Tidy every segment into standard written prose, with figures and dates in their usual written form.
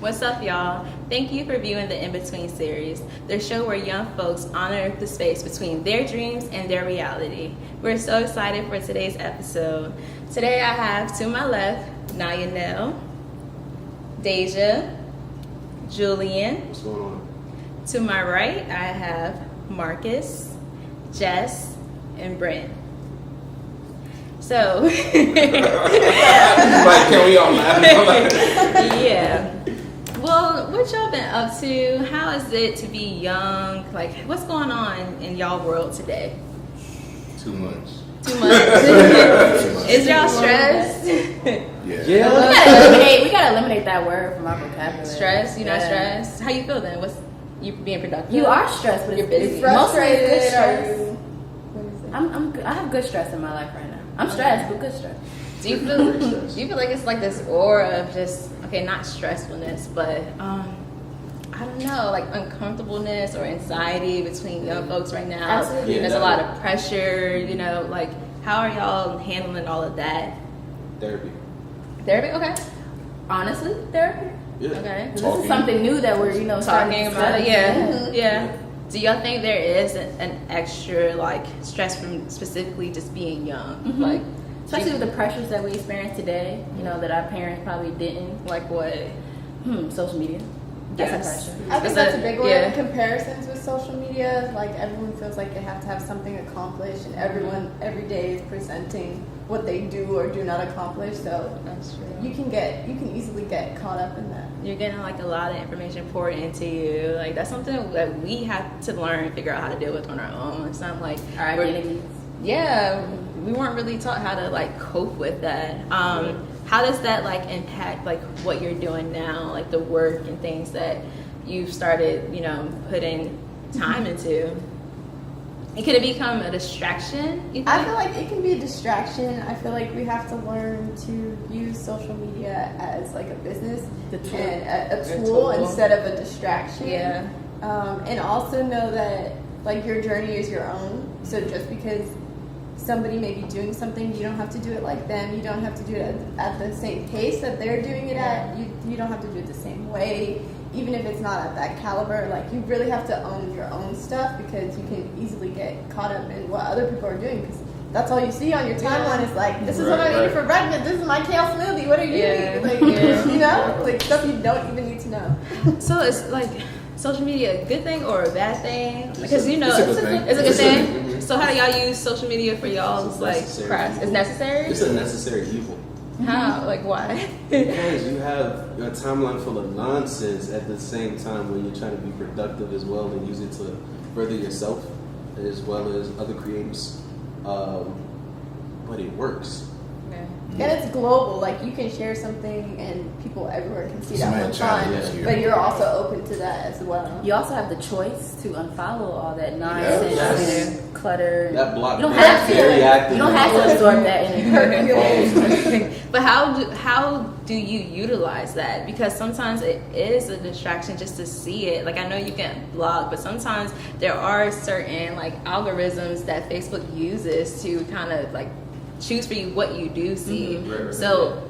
What's up, y'all? Thank you for viewing the In Between series, the show where young folks honor the space between their dreams and their reality. We're so excited for today's episode. Today I have to my left, Nayanel, Deja, Julian. What's going on? To my right, I have Marcus, Jess, and Brent. So, Like, can we all laugh? yeah. Well, what y'all been up to? How is it to be young? Like, what's going on in y'all world today? Too much. Too much? Is y'all stressed? Yeah. We gotta eliminate that word from our vocabulary. Stressed? You're not stressed? How you feel then? What's you being productive? You are stressed, but You're busy. Mostly good Frustrated? stress. Are you? What is it? I have good stress in my life right now. I'm stressed, but good stress. Do you feel like it's like this aura of just, okay, not stressfulness, but I don't know, like uncomfortableness or anxiety between young folks right now? Absolutely. Yeah, There's a lot of pressure, like how are y'all handling all of that? Therapy. Therapy? Okay. Honestly, therapy. Yeah. Okay. This is something new that we're, starting Talking to about it, discuss. yeah. Do y'all think there is an extra like stress from specifically just being young? Mhm. Like, Especially with the pressures that we experience today, that our parents probably didn't. like what? Social media. That's Yes. a pressure. I think It's that's a big one. yeah. Comparisons with social media, like everyone feels like they have to have something accomplished, and everyone every day is presenting what they do or do not accomplish. So That's true. you can easily get caught up in that. You're getting like a lot of information poured into you. Like that's something that we have to learn and figure out how to deal with on our own. It's not like Our we're- identities. Yeah, we weren't really taught how to like cope with that. How does that like impact like what you're doing now, like the work and things that you've started, putting time into? And could it become a distraction? You think? I feel like it can be a distraction. I feel like we have to learn to use social media as like a business The tool. and a A tool tool. instead of a distraction. Yeah. And also know that like your journey is your own. So just because somebody may be doing something, you don't have to do it like them. You don't have to do it at the same pace that they're doing it at. You don't have to do it the same way. Even if it's not at that caliber, like you really have to own your own stuff because you can easily get caught up in what other people are doing because that's all you see on your timeline is like, this is what I'm eating for breakfast, this is my kale smoothie, what are you eating? Like, like stuff you don't even need to know. So it's like social media a good thing or a bad thing? Because It's a good thing. it's a good thing. Mhm. So how do y'all use social media for y'all's It's like necessary craft? evil. It's necessary? It's a necessary evil. How? Like why? Because you have a timeline full of nonsense at the same time when you're trying to be productive as well and use it to further yourself as well as other creators. But it works. And it's global, like you can share something and people everywhere can see that Somebody one trying time, to get you. but you're also open to that as well. You also have the choice to unfollow all that nonsense Yes. and clutter. That block You don't is have to. very active. You don't have to absorb that energy. But how do you utilize that? Because sometimes it is a distraction just to see it. Like I know you can blog, but sometimes there are certain like algorithms that Facebook uses to kind of like choose for you what you do see. Right. So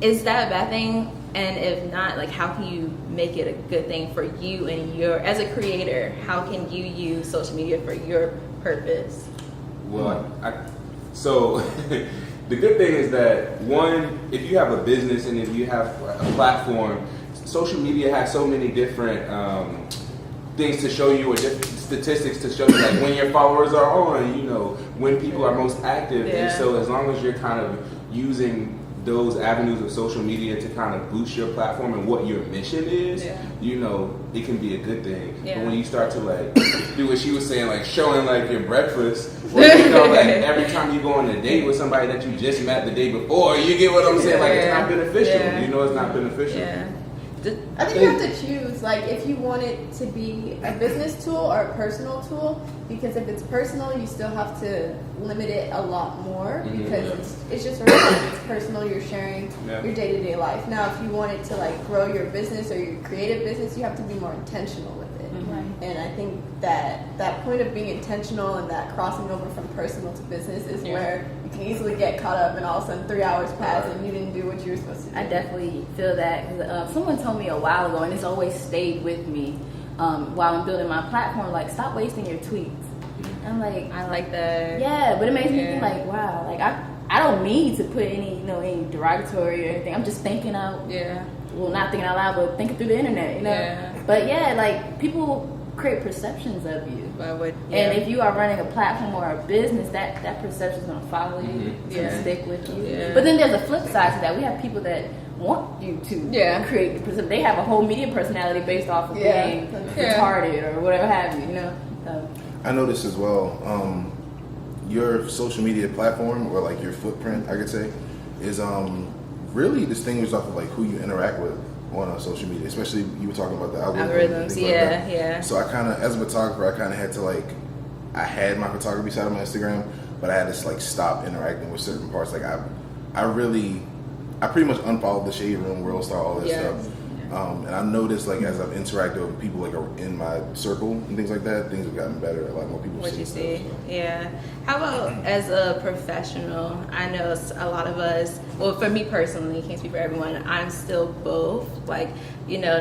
is that a bad thing? And if not, like how can you make it a good thing for you and as a creator, how can you use social media for your purpose? Well, so the good thing is that one, if you have a business and if you have a platform, social media has so many different things to show you or different statistics to show you, like when your followers are on, when people are most active. Yeah. And so as long as you're kind of using those avenues of social media to kind of boost your platform and what your mission is, it can be a good thing. Yeah. But when you start to like do what she was saying, like showing like your breakfast, or like every time you go on a date with somebody that you just met the day before, you get what I'm saying? Like it's not beneficial. Yeah. It's not beneficial. Yeah. I think you have to choose, like, if you want it to be a business tool or a personal tool, because if it's personal, you still have to limit it a lot more, because it's just it's personal, you're sharing your day-to-day life. Now, if you want it to, like, grow your business or your creative business, you have to be more intentional with it. And I think that point of being intentional and that crossing over from personal to business is where you can easily get caught up and all of a sudden 3 hours pass and you didn't do what you were supposed to do. I definitely feel that. 'Cause, someone told me a while ago, and it's always stayed with me while I'm building my platform, like, stop wasting your tweets. I'm like, I like that. yeah, but it makes me think like, wow, like I don't need to put any derogatory or anything. I'm just thinking out, well, not thinking out loud, but thinking through the internet, you know. Yeah. But yeah, like, people create perceptions of you. And And if you are running a platform or a business, that perception is going to follow you, it's going to stick with you. Yeah. But then there's a flip side to that. We have people that want you to create the perception. They have a whole media personality based off of being retarded or whatever have you, you know. So, I noticed as well, your social media platform, or like your footprint, I could say, is really distinguished off of like who you interact with on social media. Especially, you were talking about the algorithms. Yeah. So I kind of, as a photographer, I kind of had to like, I had my photography side of my Instagram, but I had to like stop interacting with certain parts. Like I pretty much unfollowed the Shade Room, World Star, all that stuff. And I noticed, like, as I've interacted with people like in my circle and things like that, things have gotten better. A lot more people What you see, stuff, so. yeah. How about as a professional? I know a lot of us. Well, for me personally, can't speak for everyone. I'm still both, like,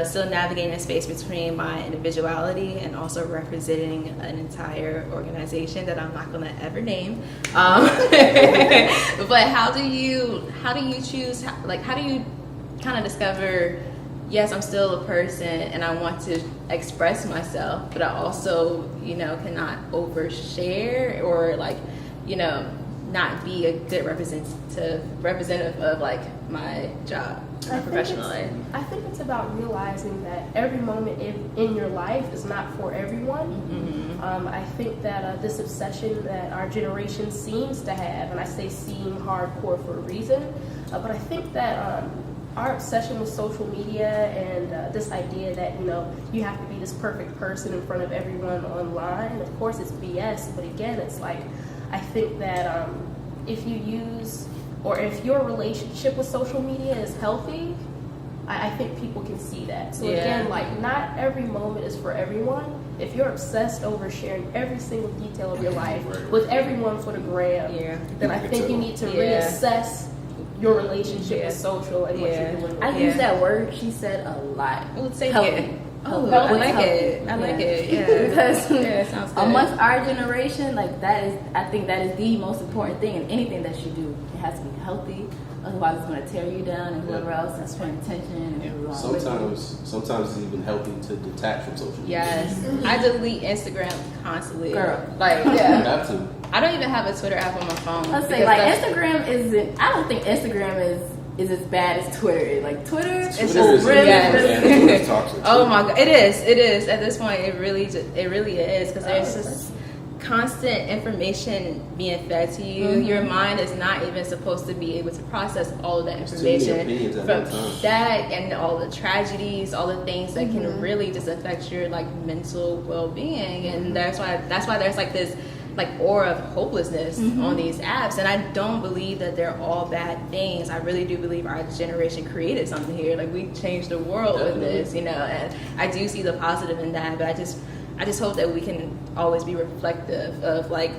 still navigating a space between my individuality and also representing an entire organization that I'm not gonna ever name. But how do you choose? How do you kind of discover? Yes, I'm still a person and I want to express myself, but I also, cannot overshare or not be a good representative of like my job, my professional life. I think it's about realizing that every moment in your life is not for everyone. I think that this obsession that our generation seems to have, and I say seem hardcore for a reason, but I think that our obsession with social media and this idea that you have to be this perfect person in front of everyone online, of course it's BS, but again it's like, I think that if you use, or if your relationship with social media is healthy, I think people can see that. So again, like, not every moment is for everyone. If you're obsessed over sharing every single detail of your life with everyone for the gram, then I think you need to reassess your relationship with social and what you're doing. I use that word she said a lot. Well, say healthy. it. Oh, Healthy. I like it. I like it. Yeah. Because it sounds good. amongst our generation, like, I think that is the most important thing in anything that you do. It has to be healthy. Otherwise, it's going to tear you down, and whoever else is paying attention. And Sometimes it's even healthy to detach from social media. Yes, I delete Instagram constantly. Girl. Like, You have to. I don't even have a Twitter app on my phone. Let's say, because like, that's- Instagram isn't. I don't think Instagram is as bad as Twitter is. Like, Twitter is Twitter just is really, yes. really. Twitter's toxic. Oh my god, it is. At this point, it really is because there's just constant information being fed to you. Your mind is not even supposed to be able to process all of that There's too many information opinions at from one time. that and all the tragedies, all the things that can really just affect your like mental well-being, and that's why there's like this like aura of hopelessness on these apps. And I don't believe that they're all bad things. I really do believe our generation created something here. Like, we changed the world with this, and I do see the positive in that. But I just hope that we can always be reflective of like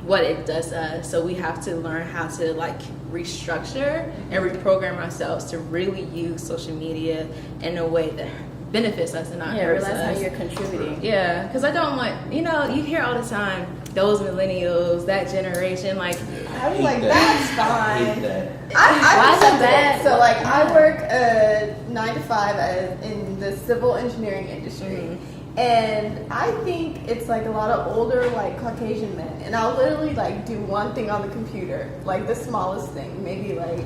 what it does to us. So we have to learn how to like restructure and reprogram ourselves to really use social media in a way that benefits us and not hurts Realize us. how you're contributing. Yeah, because I don't want, you hear all the time, those millennials, that generation, like, I was like, that. that's I hate fine. that. I Why is it accepted bad? So like, I work 9 to 5 in the civil engineering industry. And I think it's like a lot of older like Caucasian men, and I'll literally like do one thing on the computer, like the smallest thing, maybe like,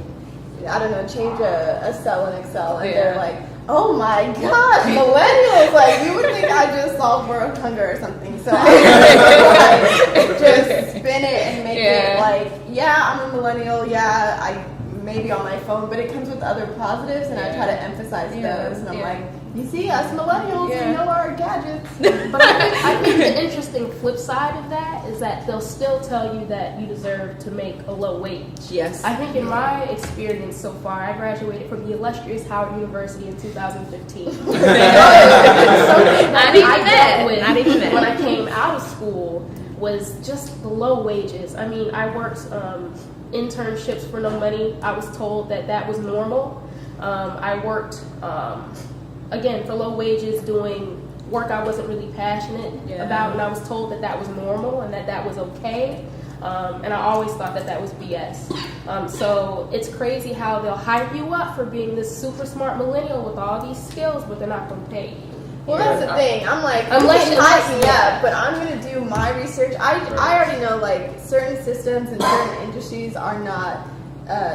I don't know, change a cell in Excel, and they're like, oh my gosh, millennials, like, you would think I just solved world hunger or something. So I like, just spin it and make it like, yeah, I'm a millennial, yeah, I maybe on my phone, but it comes with other positives, and I try to emphasize those. And I'm like, you see, us millennials, we know our gadgets. But I think the interesting flip side of that is that they'll still tell you that you deserve to make a low wage. Yes. I think in my experience so far, I graduated from the illustrious Howard University in 2015. Something that I dealt with when I came out of school was just the low wages. I mean, I worked internships for no money. I was told that that was normal. I worked, again, for low wages doing work I wasn't really passionate about, and I was told that that was normal and that that was okay. And I always thought that that was BS. So it's crazy how they'll hype you up for being this super smart millennial with all these skills, but they're not going to pay you. Well, that's the thing. I'm like, Unless you you can hype me like up, but I'm going to do my research. I already know, like, certain systems and certain industries are not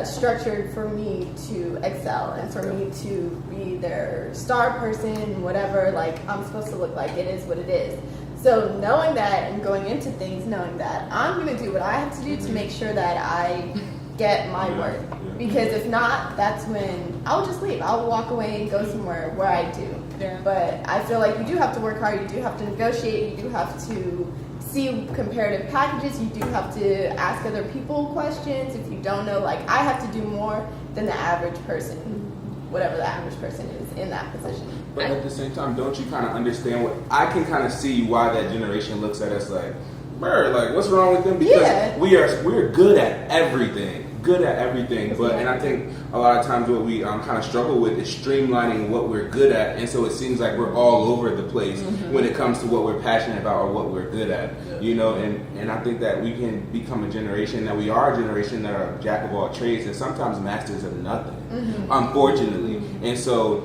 structured for me to excel and for me to be their star person, whatever, like, I'm supposed to look like. It is what it is. So knowing that and going into things knowing that, I'm going to do what I have to do to make sure that I get my work. Because if not, that's when I'll just leave. I'll walk away and go somewhere where I do. Yeah. But I feel like you do have to work hard. You do have to negotiate. You do have to see comparative packages. You do have to ask other people questions. If you don't know, like, I have to do more than the average person, whatever the average person is in that position. But at the same time, don't you kind of understand what I can kind of see why that generation looks at us like, bruh, like, what's wrong with them? Because we're good at everything. But and I think a lot of times what we kind of struggle with is streamlining what we're good at, and so it seems like we're all over the place when it comes to what we're passionate about or what we're good at, you know. And I think that we can become a generation that are a jack of all trades and sometimes masters of nothing, unfortunately. And so,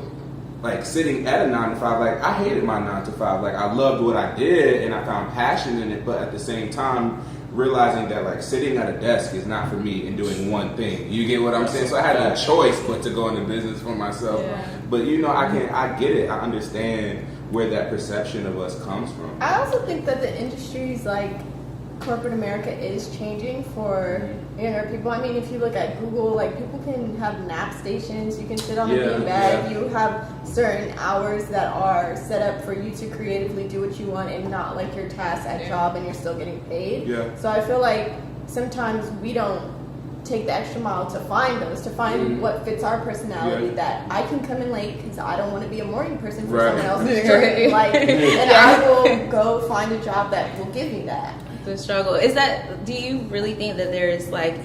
like, sitting at a 9 to 5, like, I hated my 9 to 5. Like, I loved what I did and I found passion in it, but at the same time, realizing that, like, sitting at a desk is not for me and doing one thing. You get what I'm saying? So I had no choice but to go into business for myself. But, you know, I get it. I understand where that perception of us comes from. I also think that the industries, like corporate America, is changing for younger people. I mean, if you look at Google, like, people can have nap stations. You can sit on the beanbag. You have certain hours that are set up for you to creatively do what you want and not like your task at job, and you're still getting paid. So I feel like sometimes we don't take the extra mile to find those, to find what fits our personality, that I can come in late because I don't want to be a morning person for someone else's journey. Like, and I will go find a job that will give me that. The struggle is that, do you really think that there's like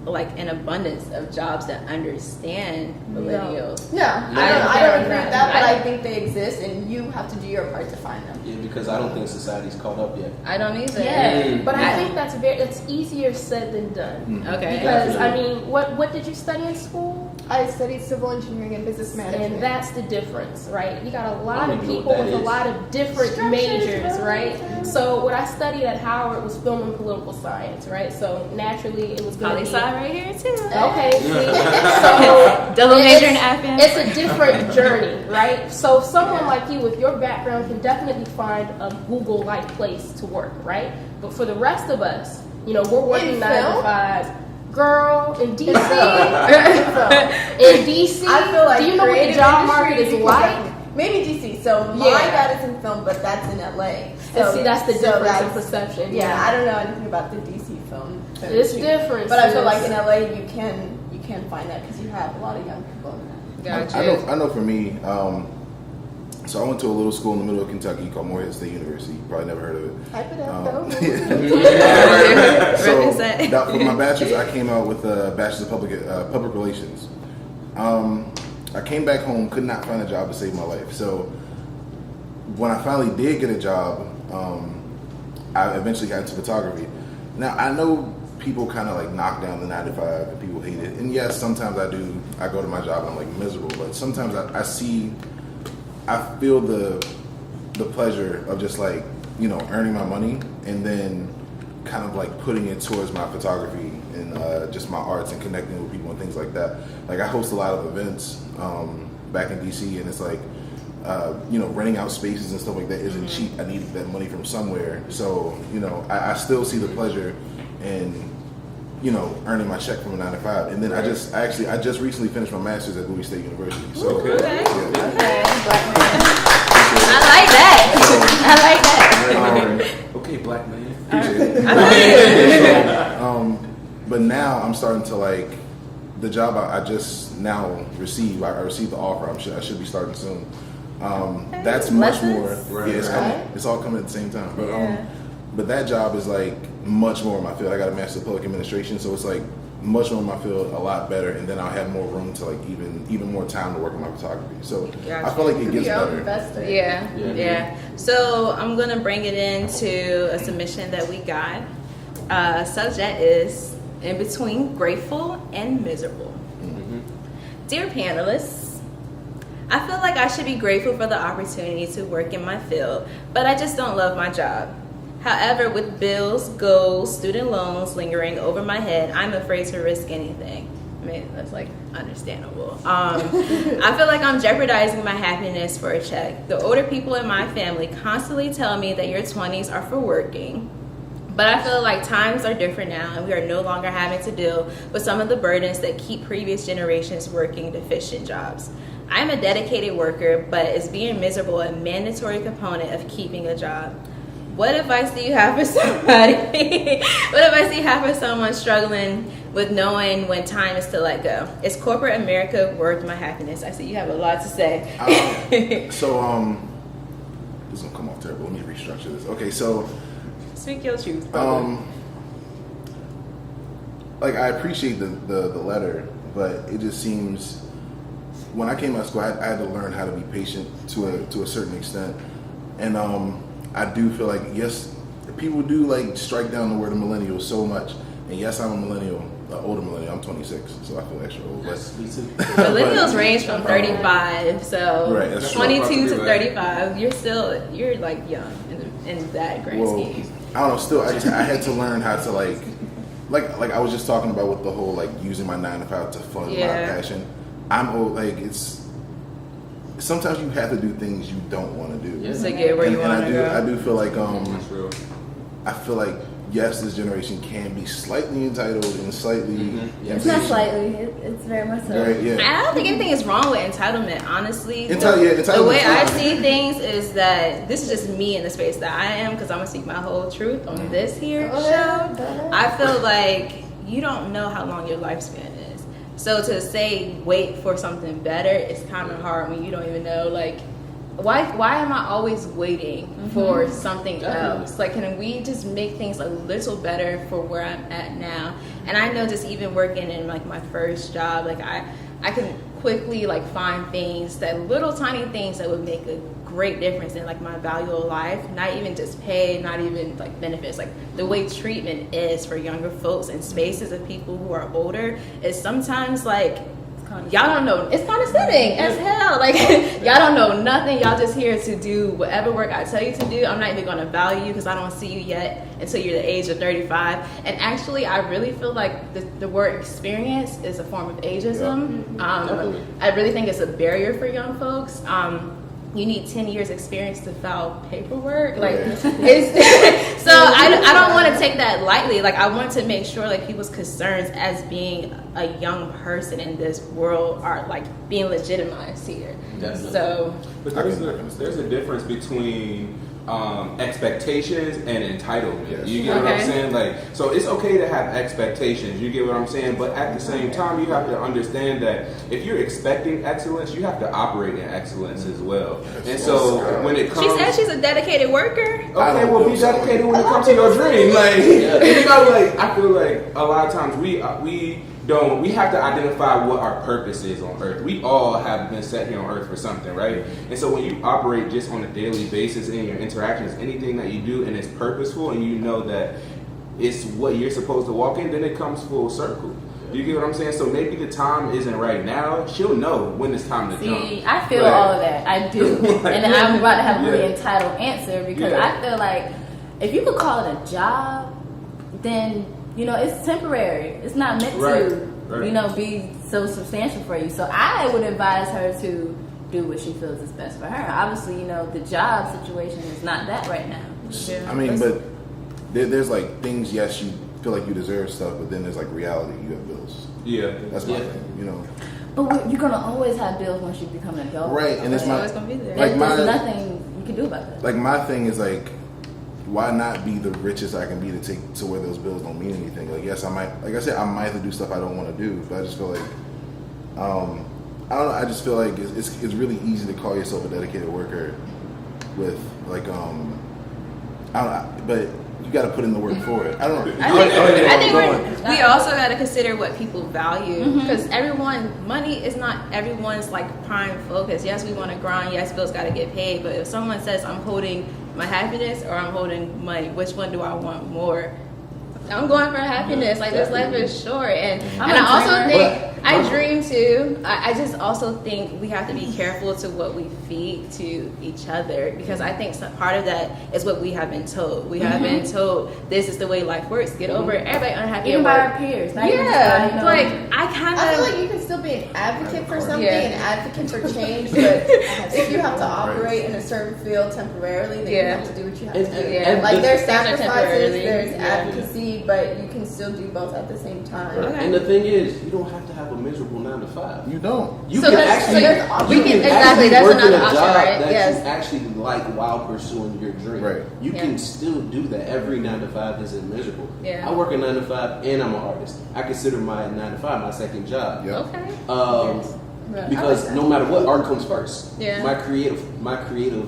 an abundance of jobs that understand millennials? No, I don't agree with that, but I think they exist, and you have to do your part to find them. Yeah, because I don't think society's caught up yet. I don't either. But I think that's easier said than done. Okay. Because I mean, what did you study in school? I studied civil engineering and business management. And that's the difference, right? You got a lot of people with a lot of different majors, right? So what I studied at Howard was film and political science, right? So naturally it was going to be... Poli-sci right here too. Okay, see? So double major in FM. It's a different journey, right? So someone like you with your background can definitely find a Google-like place to work, right? But for the rest of us, you know, we're working 9 to 5. Girl, in DC, I feel like, do you know what the job market is like? Maybe DC. So my dad is in film, but that's in LA. So, and see, that's the difference in perception. Yeah, I don't know anything about the DC film. It's different. But I feel like in LA you can find that because you have a lot of young people in that. Gotcha. I know for me, so I went to a little school in the middle of Kentucky called Morehead State University. You probably never heard of it. Hype it up, though. So for my bachelor's, I came out with a bachelor's of public relations. I came back home, could not find a job to save my life. So when I finally did get a job, I eventually got into photography. Now I know people kind of like knock down the 9 to 5 and people hate it. And yes, sometimes I do. I go to my job and I'm like miserable. But sometimes I feel the pleasure of just like, you know, earning my money and then kind of like putting it towards my photography and just my arts and connecting with people and things like that. Like I host a lot of events back in DC, and it's like, you know, renting out spaces and stuff like that isn't cheap. I need that money from somewhere. So, you know, I still see the pleasure in earning my check from a 9 to 5. And then I just recently finished my master's at Bowie State University. So Okay. Okay. yeah. Okay, black man. I like that. I like that. Okay, black man. Appreciate it. I like it. But now I'm starting to like the job I just now received. I received the offer. I should be starting soon. That's much more. Blessings. Yeah, it's coming. It's all coming at the same time. But but that job is like much more in my field. I got a master's of public administration, so it's like much more in my field, a lot better, and then I'll have more room to like even more time to work on my photography. So I feel like it gets Your own better. investor. Yeah. So I'm gonna bring it into a submission that we got. Subject is in between grateful and miserable. Dear panelists, I feel like I should be grateful for the opportunity to work in my field, but I just don't love my job. However, with bills, goals, student loans lingering over my head, I'm afraid to risk anything. I mean, that's like understandable. I feel like I'm jeopardizing my happiness for a check. The older people in my family constantly tell me that your 20s are for working. But I feel like times are different now, and we are no longer having to deal with some of the burdens that keep previous generations working deficient jobs. I'm a dedicated worker, but is being miserable a mandatory component of keeping a job? What advice do you have for somebody? What advice do you have for someone struggling with knowing when time is to let go? Is corporate America worth my happiness? I see you have a lot to say. So this is gonna come off terrible. Let me restructure this. Okay, so Speak your truth, brother. like I appreciate the letter, but it just seems when I came out of school, I had to learn how to be patient to a certain extent, and I do feel like yes, people do like strike down the word of millennial so much, and yes, I'm a millennial, older millennial. I'm 26, so I feel extra old. But Me too. Millennials range from 35, so Right, that's 22 to true. 35. You're like young in that grand scheme. I don't know. Still, I had to learn how to like I was just talking about with the whole like using my 9 to 5 to fund my passion. I'm old. Like it's sometimes you have to do things you don't want to do. Yes. To get where you want to I go. do feel like That's real. I feel like yes, this generation can be slightly entitled and slightly. It's not slightly. It's very much so. Right, yeah. I don't think anything is wrong with entitlement, honestly. Entitlement The way is I fine. see things is that this is just me in the space that I am, because I'm going to speak my whole truth on this here Go show. ahead, go ahead. I feel like you don't know how long your lifespan is. So to say wait for something better is kind of hard when you don't even know, like, why am I always waiting for something else? Like, can we just make things a little better for where I'm at now? And I know just even working in like my first job, like I can quickly like find things, that little tiny things that would make a great difference in like my value of life. Not even just pay, not even like benefits, like the way treatment is for younger folks in spaces of people who are older is sometimes like, y'all don't know, it's condescending as hell. Like, y'all don't know nothing. Y'all just here to do whatever work I tell you to do. I'm not even going to value you because I don't see you yet until you're the age of 35. And actually, I really feel like the word experience is a form of ageism. I really think it's a barrier for young folks. You need 10 years experience to file paperwork. Like, it's so I don't want to take that lightly. Like, I want to make sure like people's concerns as being a young person in this world are like being legitimized here. Definitely. So But there's a difference between expectations and entitlement. Yes. You get what I'm Okay. saying? Like, so it's okay to have expectations. You get what I'm saying? But at the same time, you have to understand that if you're expecting excellence, you have to operate in excellence as well. And so when it comes, she said she's a dedicated worker. okay, I don't well, be know, so- dedicated when it comes to your dream. Like, you know, like I feel like a lot of times we have to identify what our purpose is on earth. We all have been set here on earth for something, right? And so when you operate just on a daily basis in your interactions, anything that you do and it's purposeful and you know that it's what you're supposed to walk in, then it comes full circle. You get what I'm saying? So maybe the time isn't right now. She'll know when it's time to jump. See, I feel Right. all of that. I do. And I'm about to have a really Yeah. entitled answer because Yeah. I feel like if you could call it a job, then, you know, it's temporary. It's not meant to, Right. you know, be so substantial for you. So I would advise her to do what she feels is best for her. Obviously, you know, the job situation is not that right now. I mean, but there's like things. Yes, feel like you deserve stuff, but then there's like reality. You have bills. Yeah. That's my Yeah. thing. You know. But you're gonna always have bills once you become an adult. Right, and it's It's my always gonna be there. like my There's nothing you can do about that. like my thing is like, why not be the richest I can be to take to where those bills don't mean anything? Like, yes, I might, like I said, I might have to do stuff I don't want to do, but I just feel like, I don't know. I just feel like it's really easy to call yourself a dedicated worker with like, I don't know, but you got to put in the work for it. I don't know. I think we also got to consider what people value because money is not everyone's like prime focus. Yes, we want to grind. Yes, bills got to get paid. But if someone says I'm holding my happiness or I'm holding money, which one do I want more? I'm going for happiness. Like this life is short, and I also think I dream too. I just also think we have to be careful to what we feed to each other because I think part of that is what we have been told. We have been told this is the way life works. Get over it. Everybody unhappy. Even at by work. our peers. Not even just by, you know, Like I kind I feel of. like you can still be an advocate for something, Yeah. an advocate for change, but if you have to operate in a certain field temporarily, then you have to do what you have to do. and Like the- there's Things are sacrifices, temporarily. there's Yeah. advocacy, but you can still do both at the same time. Okay. And the thing is, you don't have to have a miserable 9 to 5. You don't. You So can that's- actually, so there's options. you We can- can exactly, actually that's work in another a option, job right? that Yes. you actually like while pursuing your dream. Right. You Yeah. can still do that. Every 9 to 5 isn't miserable. Yeah. I work a 9 to 5 and I'm an artist. I consider my 9 to 5 my second job. Yep. Okay. Right. Because no matter what, art comes first. Yeah. My creative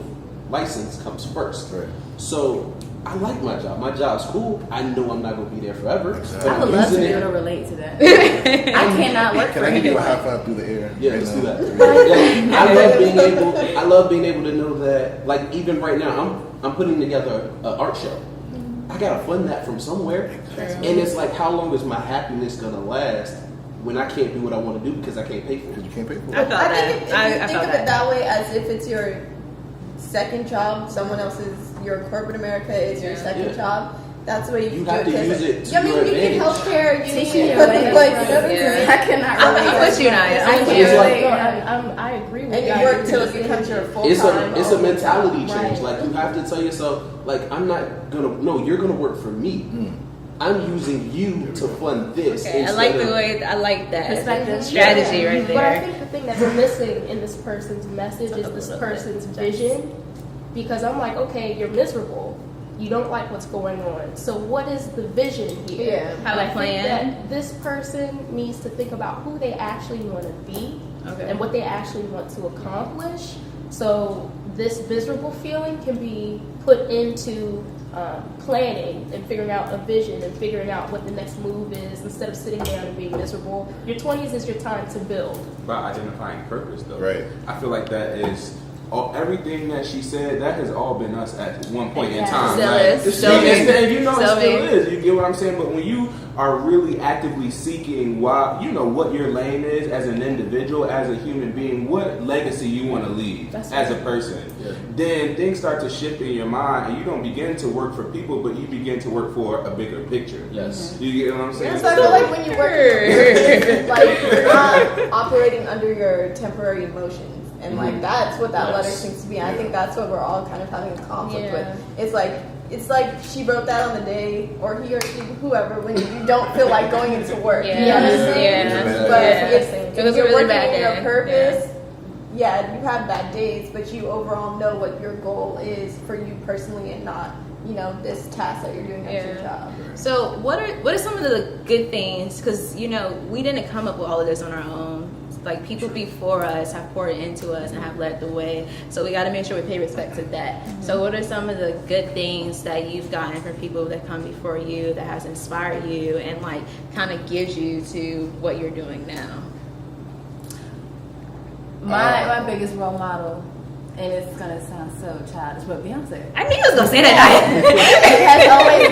license comes first. Right. So I like my job. My job's cool. I know I'm not gonna be there forever. Exactly. But I would I'm love to using be able to it. relate to that. I cannot work Can for I give you a anyone. high five through the air? Yeah, right let's now? do that. Yeah, I love being able to know that. Like even right now, I'm putting together an art show. I gotta fund that from somewhere, and it's like, how long is my happiness gonna last when I can't do what I want to do because I can't pay for Because it? you can't pay for I it. felt I that. think if I you think felt of it that way, as if it's your second job, someone else's, your corporate America is your second Yeah. job. That's the way You you have do to it. use it to I mean, your you need advantage. healthcare. You Teach need you but your like, way. you know what I'm Yeah. saying? I cannot relate. I'm with you, Naya. I It's can't. like- No, I agree with And you. you work till it becomes your full It's time. a mentality change. Right. Like you have to tell yourself, like I'm not gonna. No, you're gonna work for me. I'm using you to fund this. Okay, I instead like the of- way I like that Perspective. strategy right But I there. think the thing that's missing in this person's message is this person's vision. Because I'm like, okay, you're miserable. You don't like what's going on. So what is the vision here? Yeah. Have a And I think plan. that this person needs to think about who they actually want to be Okay. and what they actually want to accomplish. So this miserable feeling can be put into planning and figuring out a vision and figuring out what the next move is instead of sitting down and being miserable. Your 20s is your time to build. About identifying purpose, though. Right. I feel like that is everything that she said. That has all been us at one point in time. Still Like, is. Still and- is. and you know, it Still still is. is. You get what I'm saying? But when you are really actively seeking, what your lane is as an individual, as a human being, what legacy you want to leave That's as a right. person, then things start to shift in your mind, and you don't begin to work for people, but you begin to work for a bigger picture. Yes. You get what I'm saying? So I feel like when you work, like you're not operating under your temporary emotions, and like that's what that letter seems to be. And I think that's what we're all kind of having a conflict Yeah. with. It's like she wrote that on the day, or he or she, whoever, when you don't feel like going into work. Yeah. You know what I'm saying? Yeah. But Yeah. if It was a you're really working bad in your day. purpose, yeah, you have bad days, but you overall know what your goal is for you personally, and not this task that you're doing at your Yeah. job. So what are some of the good things? Because we didn't come up with all of this on our own. Like people before us have poured into us and have led the way. So we got to make sure we pay respect to that. So what are some of the good things that you've gotten from people that come before you that has inspired you and like kind of gives you to what you're doing now? My biggest role model, and it's gonna sound so childish, but Beyonce. I knew you was gonna say that. It has always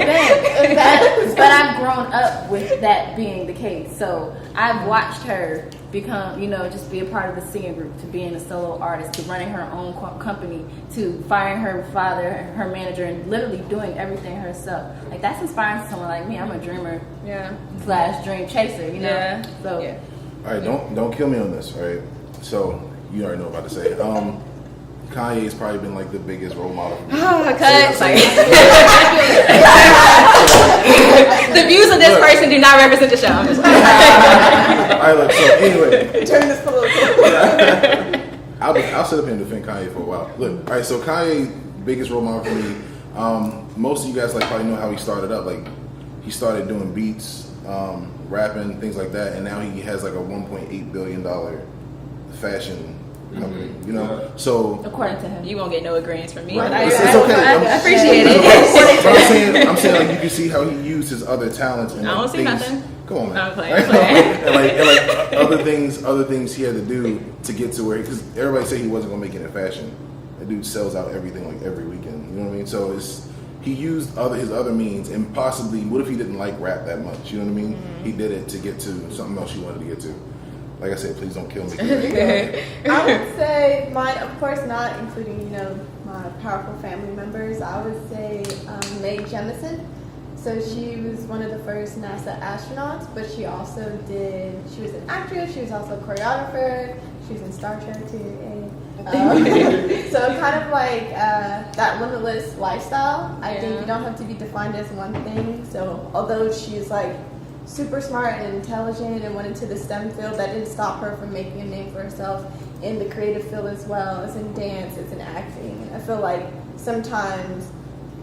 been. But I've grown up with that being the case. So I've watched her become, just be a part of the singing group, to being a solo artist, to running her own company, to firing her father, her manager, and literally doing everything herself. Like that's inspiring to someone like me. I'm a dreamer Yeah. / dream chaser, Yeah. So All right, don't kill me on this. All right, so you already know what I'm about to say. Kanye's probably been like the biggest role model for me. Cut. Sorry. The views of this person do not represent the show. I'm just All right, look. So anyway, Turn this political. I'll sit up here and defend Kanye for a while. Look, all right. So Kanye, biggest role model for me. Most of you guys like probably know how he started up. Like he started doing beats, rapping, things like that, and now he has like a $1.8 billion fashion company. You know, so According to him. You won't get no agreements from me, Right. but I It's okay. I appreciate But it. I'm saying like you can see how he used his other talents and I don't like, see things. nothing. Come on, man. I'm playing, I'm playing. and like other things he had to do to get to where, because everybody said he wasn't gonna make it in fashion. That dude sells out everything like every weekend. You know what I mean? So he used his other means, and possibly, what if he didn't like rap that much? You know what I mean? Mm-hmm. He did it to get to something else he wanted to get to. Like I said, please don't kill me. I would say mine, of course, not including my powerful family members. I would say Mae Jemison. So she was one of the first NASA astronauts, but she was an actress. She was also a choreographer. She was in Star Trek too. So kind of like that limitless lifestyle. I think you don't have to be defined as one thing. So although she's like super smart and intelligent and went into the STEM field, that didn't stop her from making a name for herself in the creative field as well. It's in dance, it's in acting. I feel like sometimes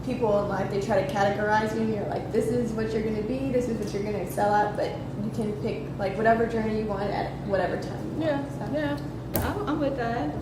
people in life, they try to categorize you and you're like, this is what you're going to be, this is what you're going to excel at, but you can pick like whatever journey you want at whatever time you want. So. Yeah. I'm with that.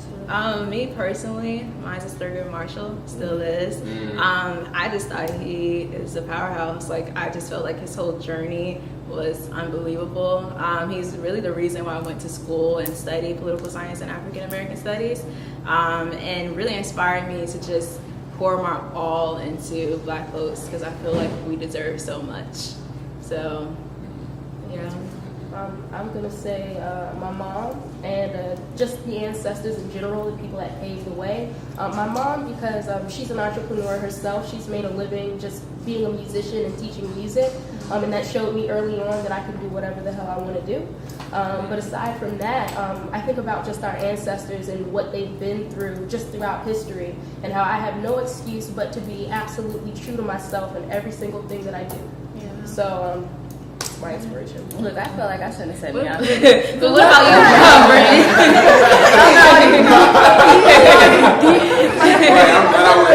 Me personally, mine's is Thurgood Marshall, still is. I just thought he is a powerhouse. Like, I just felt like his whole journey was unbelievable. He's really the reason why I went to school and studied political science and African American studies, and really inspired me to just pour my all into Black folks, because I feel like we deserve so much. So, yeah. I'm gonna say my mom and just the ancestors in general, the people that paved the way. My mom, because she's an entrepreneur herself. She's made a living just being a musician and teaching music, and that showed me early on that I can do whatever the hell I want to do. But aside from that, I think about just our ancestors and what they've been through just throughout history, and how I have no excuse but to be absolutely true to myself in every single thing that I do. Yeah. So my inspiration. Look, I feel like I shouldn't have said But Beyonce. what about you, Brittany?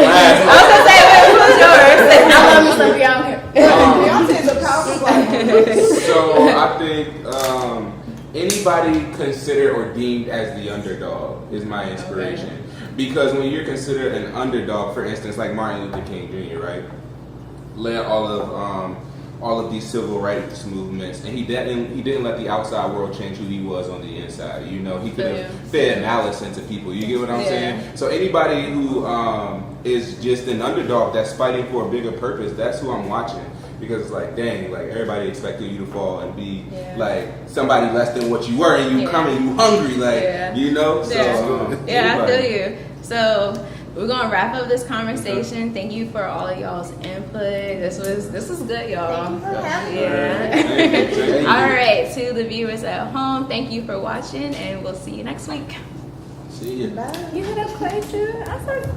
I was gonna say, what was yours? I love me some Beyonce. Beyonce is a powerful Black woman. So I think anybody considered or deemed as the underdog is my inspiration. Because when you're considered an underdog, for instance, like Martin Luther King Jr., right, led all of these civil rights movements, and he didn't let the outside world change who he was on the inside. You know, he could have fed malice into people. You get what I'm saying? So anybody who is just an underdog that's fighting for a bigger purpose, that's who I'm watching. Because it's like, dang, like everybody expected you to fall and be like somebody less than what you were, and you come and you hungry, like you know. So I feel you. So we're gonna wrap up this conversation. Thank you for all of y'all's input. This was good, y'all. Thank you for having me. All right, to the viewers at home, thank you for watching, and we'll see you next week. See ya. Bye. You hit up Clay too? I thought.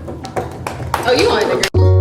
Oh, you wanted to.